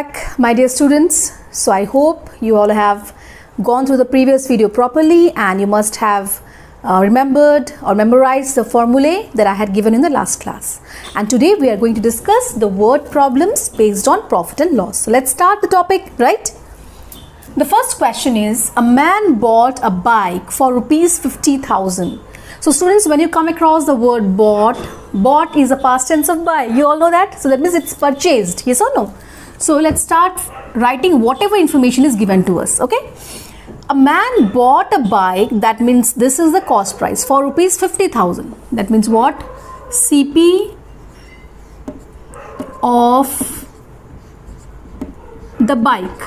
back, my dear students. So I hope you all have gone through the previous video properly and you must have remembered or memorized the formulae that I had given in the last class. And today we are going to discuss the word problems based on profit and loss. So let's start the topic, right? The first question is, a man bought a bike for rupees 50,000. So students, when you come across the word bought is a past tense of buy. You all know that? So that means it's purchased, yes or no? So let's start writing whatever information is given to us, okay? A man bought a bike, that means this is the cost price, for rupees 50,000. That means what? CP of the bike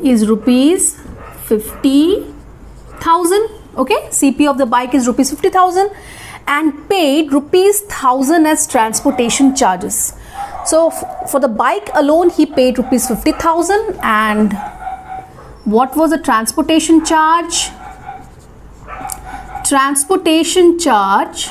is rupees 50,000. Okay, CP of the bike is rupees 50,000 and paid rupees 1,000 as transportation charges. So for the bike alone he paid rupees 50,000, and what was the transportation charge? Transportation charge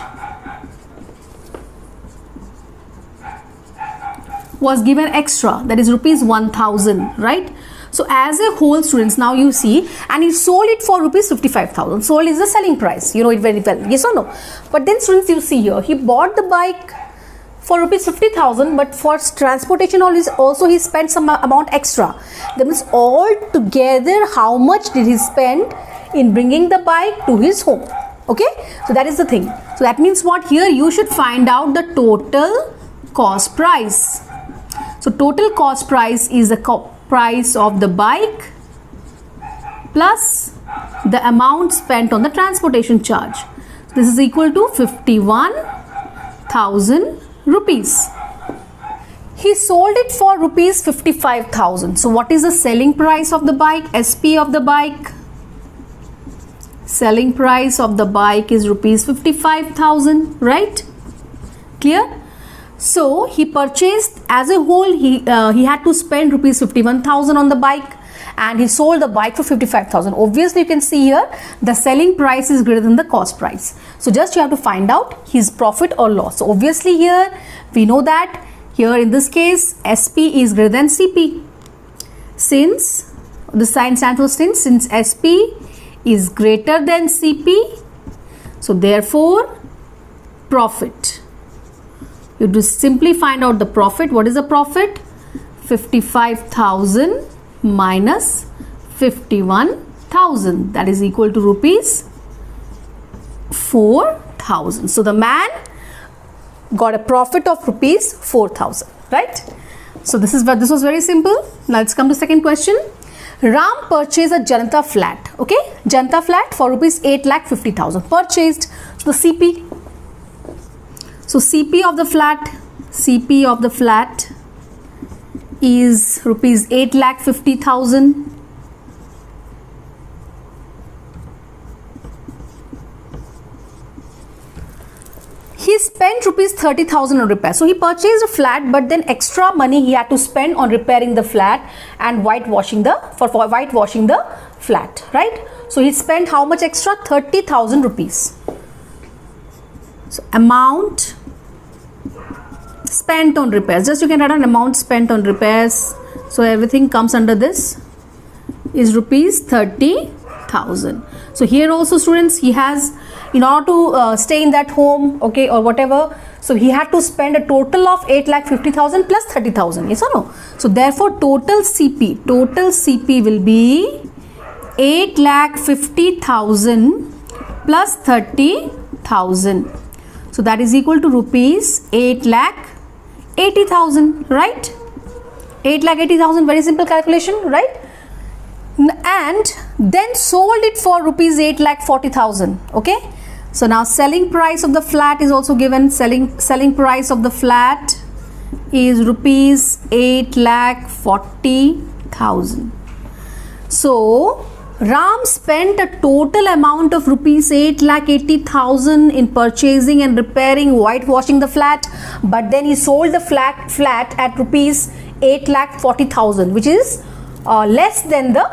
was given extra, that is rupees 1,000, right? So as a whole, students, now you see, and he sold it for rupees 55,000. Sold is the selling price, you know it very well, yes or no? But then students, you see here, he bought the bike for rupees 50,000, but for transportation also he spent some amount extra. That means all together, how much did he spend in bringing the bike to his home? Okay, so that is the thing. So that means what? Here you should find out the total cost price. So total cost price is the price of the bike plus the amount spent on the transportation charge. This is equal to 51,000 rupees. He sold it for rupees 55,000. So what is the selling price of the bike? SP of the bike. Selling price of the bike is rupees 55,000, right? Clear? So he purchased, as a whole he had to spend rupees 51,000 on the bike, and he sold the bike for 55,000. Obviously you can see here the selling price is greater than the cost price. So just you have to find out his profit or loss. So obviously here we know that here in this case SP is greater than CP. Since the sign stands for since SP is greater than CP, so therefore profit. You have to simply find out the profit. What is the profit? 55,000 minus 51,000. That is equal to rupees 4,000. So the man got a profit of rupees 4,000, right? So this was very simple. Now let's come to second question. Ram purchased a Janata flat. Okay, Janata flat for rupees 8,50,000. Purchased. So the CP. So CP of the flat is rupees 8,50,000. He spent rupees 30,000 on repair. So he purchased a flat, but then extra money he had to spend on repairing the flat and whitewashing the flat, right? So he spent how much extra? 30,000 rupees. So amount spent on repairs, just you can write an amount spent on repairs, so everything comes under this, is rupees 30,000. So here also students, he has, in order to stay in that home, okay, or whatever, so he had to spend a total of 8,50,000 plus 30,000, yes or no? So therefore total CP will be 8,50,000 plus 30,000. So that is equal to rupees 8,80,000, right? 8,80,000, very simple calculation, right? And then sold it for rupees 8,40,000. Okay. So now selling price of the flat is also given. Selling price of the flat is rupees 8,40,000. So Ram spent a total amount of rupees 8,80,000 in purchasing and repairing, whitewashing the flat, but then he sold the flat at rupees 8,40,000, which is less than the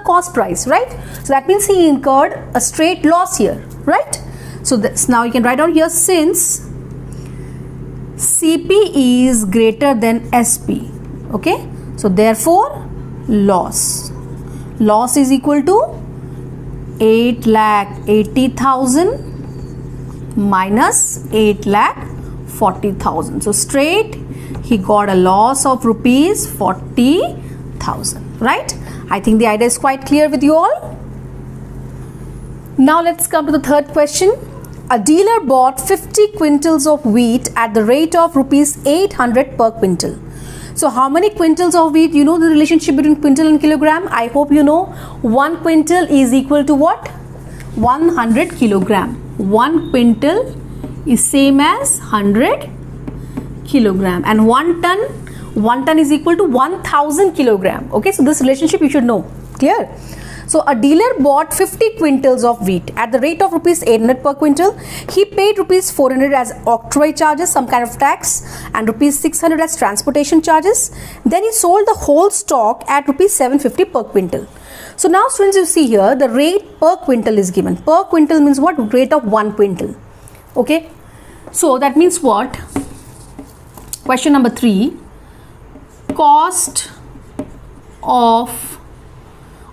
cost price, right? So that means he incurred a straight loss here, right? So this, now you can write down here, since CP is greater than SP. Okay, so therefore loss is equal to 8,80,000 minus 8,40,000. So straight he got a loss of rupees 40,000, right? I think the idea is quite clear with you all. Now let's come to the third question. A dealer bought 50 quintals of wheat at the rate of rupees 800 per quintal. So how many quintals of wheat? You know the relationship between quintal and kilogram. I hope you know 1 quintal is equal to what? 100 kilogram. 1 quintal is same as 100 kilogram, and 1 ton is equal to 1000 kilogram. Okay, so this relationship you should know. Clear? So a dealer bought 50 quintals of wheat at the rate of rupees 800 per quintal. He paid rupees 400 as octroi charges, some kind of tax, and rupees 600 as transportation charges. Then he sold the whole stock at rupees 750 per quintal. So now students, you see here the rate per quintal is given. Per quintal means what? Rate of 1 quintal. Okay, so that means what? Question number 3, cost of,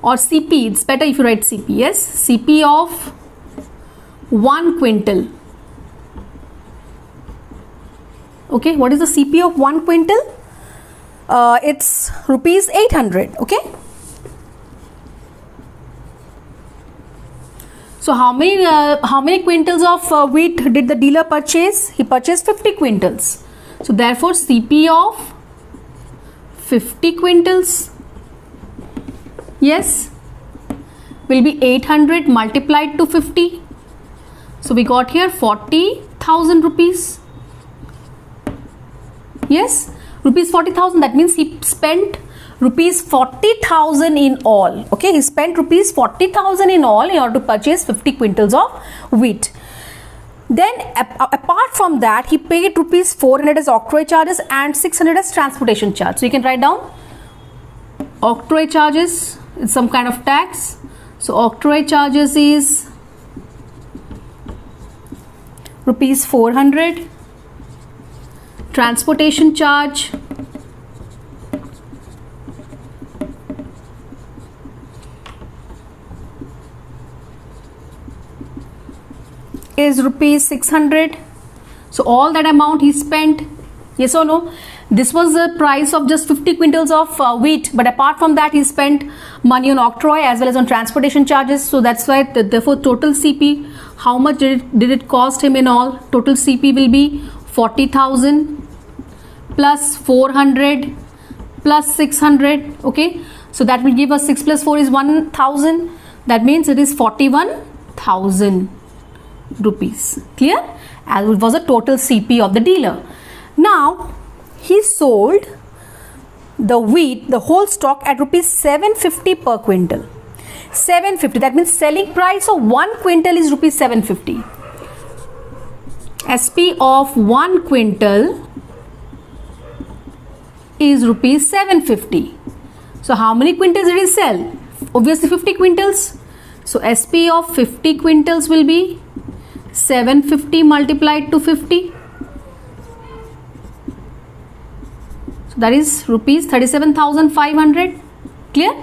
or CP, it's better if you write CP, yes, CP of 1 quintal. Okay, what is the CP of 1 quintal? It's rupees 800. Okay, so how many quintals of wheat did the dealer purchase? He purchased 50 quintals. So therefore CP of 50 quintals, yes, will be 800 multiplied to 50. So we got here 40,000 rupees. Yes, rupees 40,000. That means he spent rupees 40,000 in all. Okay, he spent rupees 40,000 in all in order to purchase 50 quintals of wheat. Then apart from that, he paid rupees 400 as octroi charges and 600 as transportation charge. So you can write down octroi charges. It's some kind of tax. So octroi charges is rupees 400. Transportation charge is rupees 600. So all that amount he spent, yes or no? This was the price of just 50 quintals of wheat, but apart from that he spent money on octroi as well as on transportation charges. So that's why therefore total CP, how much did it cost him in all? Total CP will be 40,000 plus 400 plus 600. Okay, so that will give us 6 plus 4 is 1,000. That means it is 41,000 rupees. Clear? As it was a total CP of the dealer. Now he sold the wheat, the whole stock, at rupees 750 per quintal. 750, that means selling price of 1 quintal is rupees 750. SP of 1 quintal is rupees 750. So how many quintals did he sell? Obviously 50 quintals. So SP of 50 quintals will be 750 multiplied to 50. So that is rupees 37,500. Clear?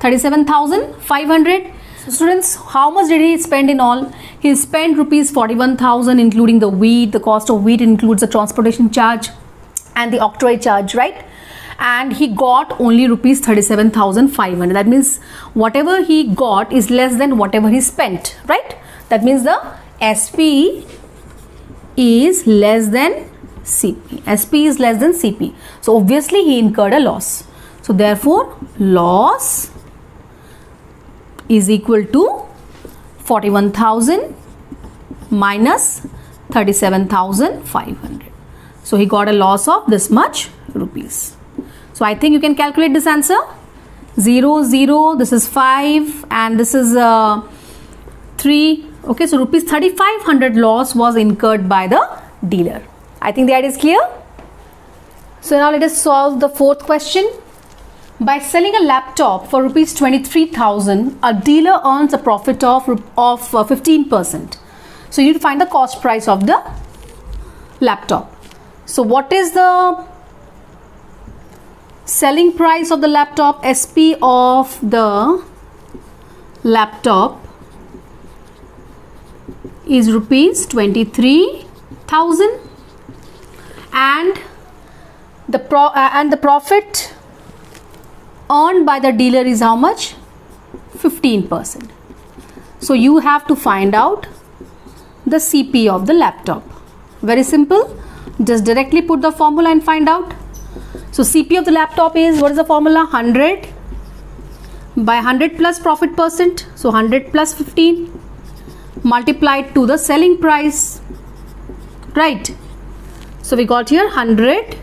37,500. So students, how much did he spend in all? He spent rupees 41,000 including the wheat. The cost of wheat includes the transportation charge and the octroi charge, right? And he got only rupees 37,500. That means whatever he got is less than whatever he spent, right? That means the SP is less than CP. SP is less than CP. So obviously he incurred a loss. So therefore loss is equal to 41,000 minus 37,500. So he got a loss of this much rupees. So I think you can calculate this answer. 0, 0, this is 5 and this is 3. Okay, so rupees 3,500 loss was incurred by the dealer. I think the idea is clear. So now let us solve the fourth question. By selling a laptop for rupees 23,000, a dealer earns a profit of 15%. So you need to find the cost price of the laptop. So what is the selling price of the laptop? SP of the laptop is rupees 23,000, and the profit earned by the dealer is how much? 15%. So you have to find out the CP of the laptop. Very simple. Just directly put the formula and find out. So CP of the laptop is, what is the formula? 100 by 100 plus profit percent. So 100 plus 15 multiplied to the selling price. Right. So we got here 100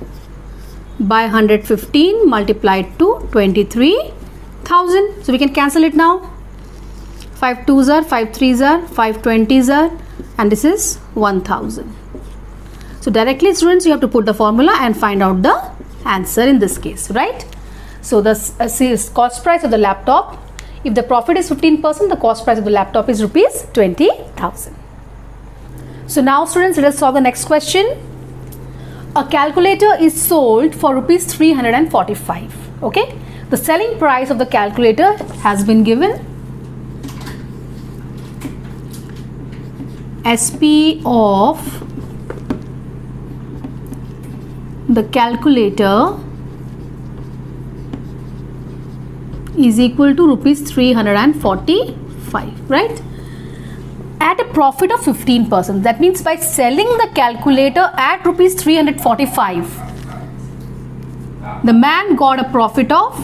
by 115 multiplied to 23,000. So we can cancel it now. 5 2s are, 5 3s are, 5 20s are, and this is 1,000. So directly, students, you have to put the formula and find out the answer in this case, right? So the cost price of the laptop, if the profit is 15%, the cost price of the laptop is rupees 20,000. So now, students, let us solve the next question. A calculator is sold for rupees 345. Okay, the selling price of the calculator has been given. SP of the calculator is equal to rupees 345, right? At a profit of 15%. That means by selling the calculator at rupees 345, the man got a profit of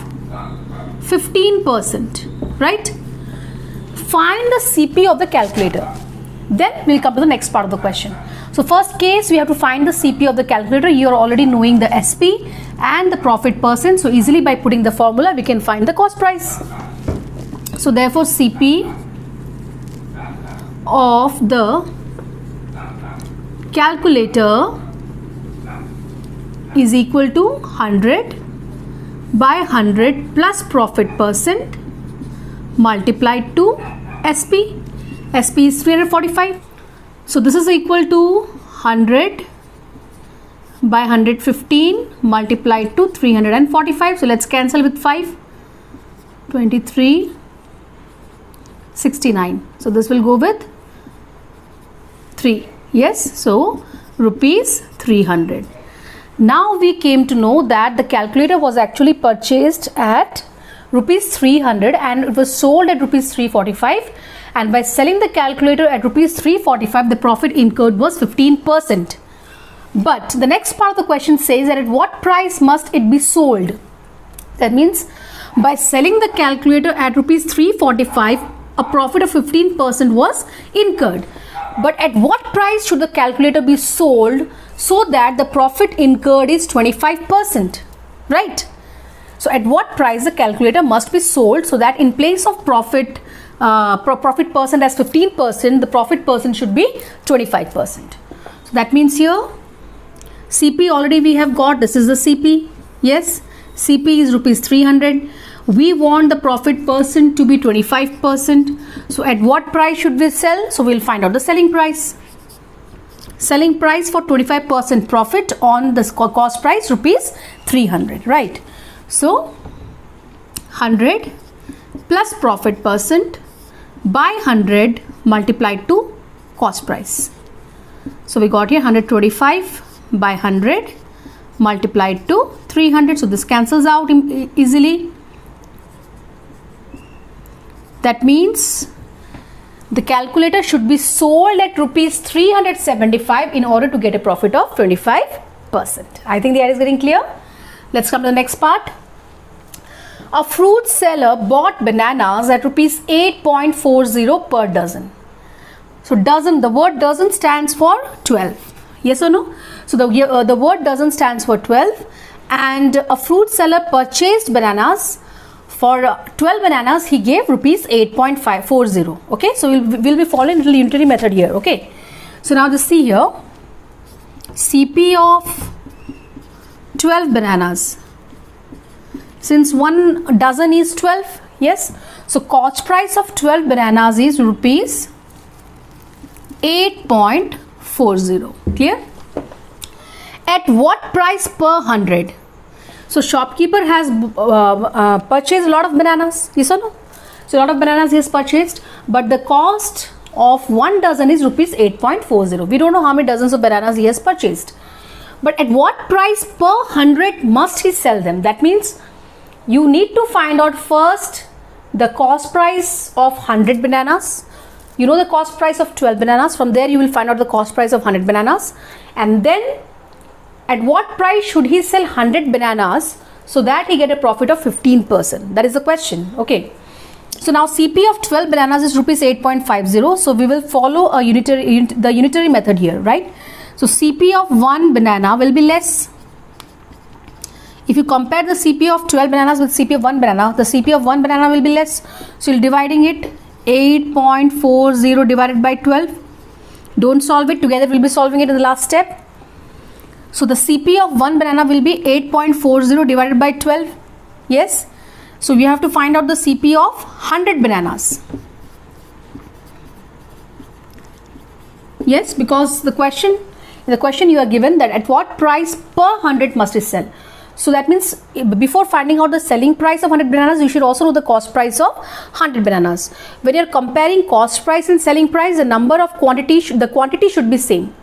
15%, right? Find the CP of the calculator. Then we'll come to the next part of the question. So first case, we have to find the CP of the calculator. You are already knowing the SP and the profit percent. So easily by putting the formula, we can find the cost price. So therefore, CP of the calculator is equal to 100 by 100 plus profit percent multiplied to SP. SP is 345. So this is equal to 100 by 115 multiplied to 345. So let's cancel with 5. 23, 69. So this will go with 3. Yes. So rupees 300. Now we came to know that the calculator was actually purchased at rupees 300 and it was sold at rupees 345. And by selling the calculator at rupees 345, the profit incurred was 15%. But the next part of the question says that at what price must it be sold? That means by selling the calculator at rupees 345, a profit of 15% was incurred. But at what price should the calculator be sold so that the profit incurred is 25%? Right? So at what price the calculator must be sold so that in place of profit percent as 15%, the profit percent should be 25%. So that means here CP already we have got. This is the CP. Yes, CP is rupees 300. We want the profit percent to be 25%. So at what price should we sell? So we'll find out the selling price. Selling price for 25% profit on the cost price rupees 300, right? So 100 plus profit percent by 100 multiplied to cost price. So we got here 125 by 100 multiplied to 300. So this cancels out easily. That means the calculator should be sold at rupees 375 in order to get a profit of 25%. I think the idea is getting clear. Let's come to the next part. A fruit seller bought bananas at rupees 8.40 per dozen. So dozen, the word dozen stands for 12. Yes or no? So the word dozen stands for 12, and a fruit seller purchased bananas. For 12 bananas, he gave rupees 8.540. Okay, so we'll be following little unitary method here. Okay, so now just see here, CP of 12 bananas. Since one dozen is 12, yes, so cost price of 12 bananas is rupees 8.40. Clear? At what price per 100? So shopkeeper has purchased a lot of bananas, yes or no? So a lot of bananas he has purchased, but the cost of 1 dozen is rupees 8.40. We don't know how many dozens of bananas he has purchased. But at what price per 100 must he sell them? That means you need to find out first the cost price of 100 bananas. You know the cost price of 12 bananas. From there you will find out the cost price of 100 bananas. And then at what price should he sell 100 bananas so that he get a profit of 15%? That is the question. Okay. So now CP of 12 bananas is rupees 8.50. So we will follow the unitary method here, right? So CP of 1 banana will be less. If you compare the CP of 12 bananas with CP of 1 banana, the CP of 1 banana will be less. So you're dividing it 8.40 divided by 12. Don't solve it together. We'll be solving it in the last step. So the CP of 1 banana will be 8.40 divided by 12. Yes. So we have to find out the CP of 100 bananas. Yes, because in the question you are given that at what price per 100 must it sell. So that means before finding out the selling price of 100 bananas, you should also know the cost price of 100 bananas. When you are comparing cost price and selling price, the quantity should be same.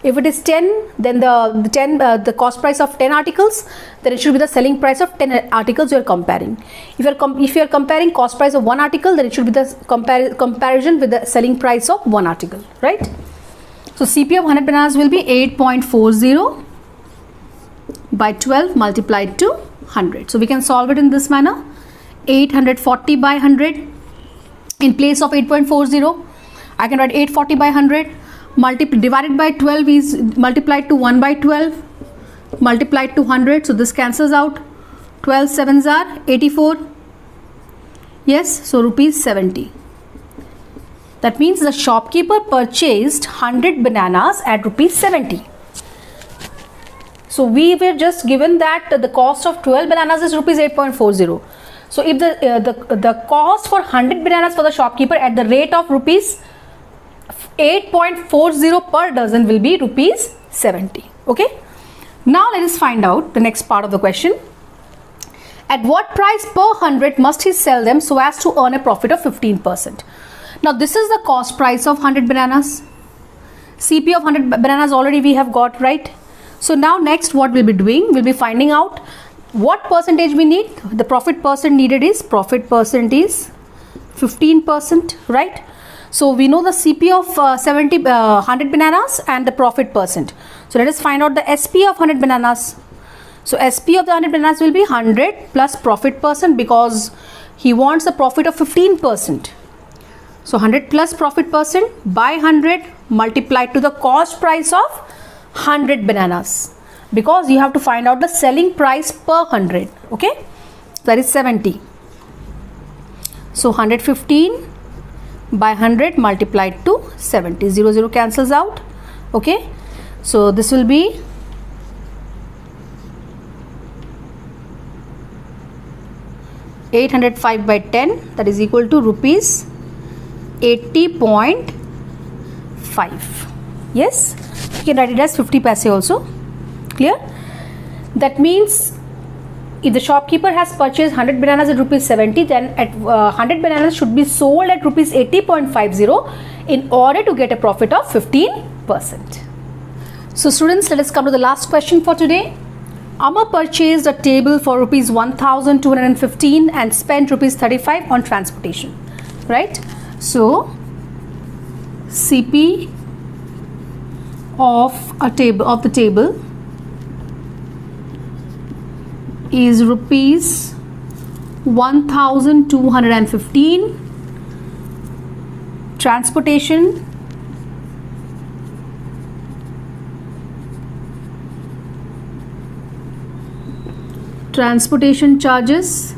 If it is 10, then the cost price of 10 articles, then it should be the selling price of 10 articles you are comparing. If you are comparing cost price of 1 article, then it should be the comparison with the selling price of 1 article, right? So CP of 100 bananas will be 8.40 by 12 multiplied to 100. So we can solve it in this manner. 840 by 100 in place of 8.40. I can write 840 by 100. Divided by 12 is multiplied to 1 by 12 multiplied to 100. So this cancels out. 12 sevens are 84. Yes, so rupees 70. That means the shopkeeper purchased 100 bananas at rupees 70. So we were just given that the cost of 12 bananas is rupees 8.40. So if the cost for 100 bananas for the shopkeeper at the rate of rupees 8.40 per dozen will be rupees 70. Okay. Now let us find out the next part of the question. At what price per 100 must he sell them so as to earn a profit of 15%? Now this is the cost price of 100 bananas. CP of 100 bananas already we have got, right? So now next what we'll be doing, we'll be finding out what percentage we need. The profit percent needed is 15%, right? So we know the CP of 100 bananas and the profit percent. So let us find out the SP of 100 bananas. So SP of the 100 bananas will be 100 plus profit percent because he wants a profit of 15%. So 100 plus profit percent by 100 multiplied to the cost price of 100 bananas, because you have to find out the selling price per 100. Okay, that is 70. So 115 by 100 multiplied to 70. 0 cancels out. Okay, so this will be 805 by 10, that is equal to rupees 80.5. Yes, you can write it as 50 paise also. Clear? That means if the shopkeeper has purchased 100 bananas at rupees 70, then at 100 bananas should be sold at rupees 80.50 in order to get a profit of 15%. So students, let us come to the last question for today. Amar purchased a table for rupees 1215 and spent rupees 35 on transportation, right? So CP of the table is rupees 1215. Transportation charges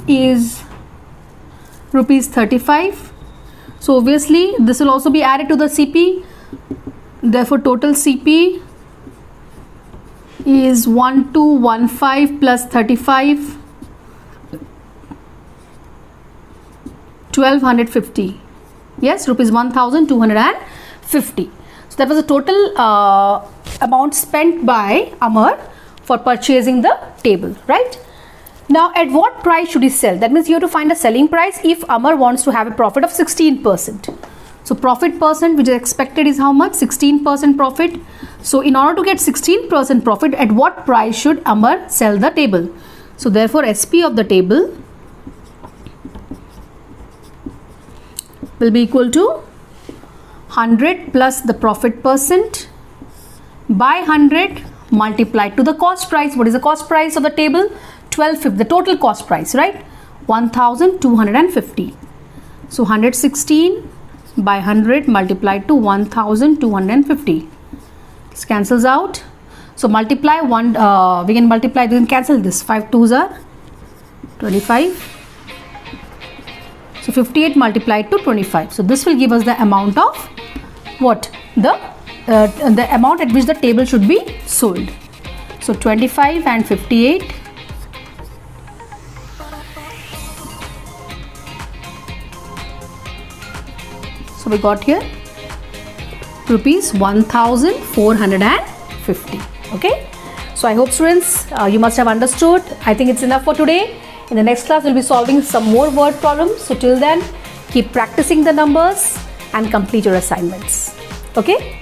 is rupees 35. So obviously this will also be added to the CP. Therefore total CP is 1215 plus 35, 1250. Yes, rupees 1250. So that was the total amount spent by Amar for purchasing the table, right? Now at what price should he sell? That means you have to find a selling price if Amar wants to have a profit of 16%. So profit percent which is expected is how much? 16% profit. So in order to get 16% profit, at what price should Amar sell the table? So therefore SP of the table will be equal to 100 plus the profit percent by 100 multiplied to the cost price. What is the cost price of the table? 1250, the total cost price, right? 1250. So 116 by 100 multiplied to 1250. This cancels out. So multiply one, we can cancel this. 5 2s are 25. So 58 multiplied to 25. So this will give us the amount of what? The amount at which the table should be sold. So 25 and 58. So we got here rupees 1450. Okay. So I hope students you must have understood. I think it's enough for today. In the next class we'll be solving some more word problems. So till then keep practicing the numbers and complete your assignments. Okay.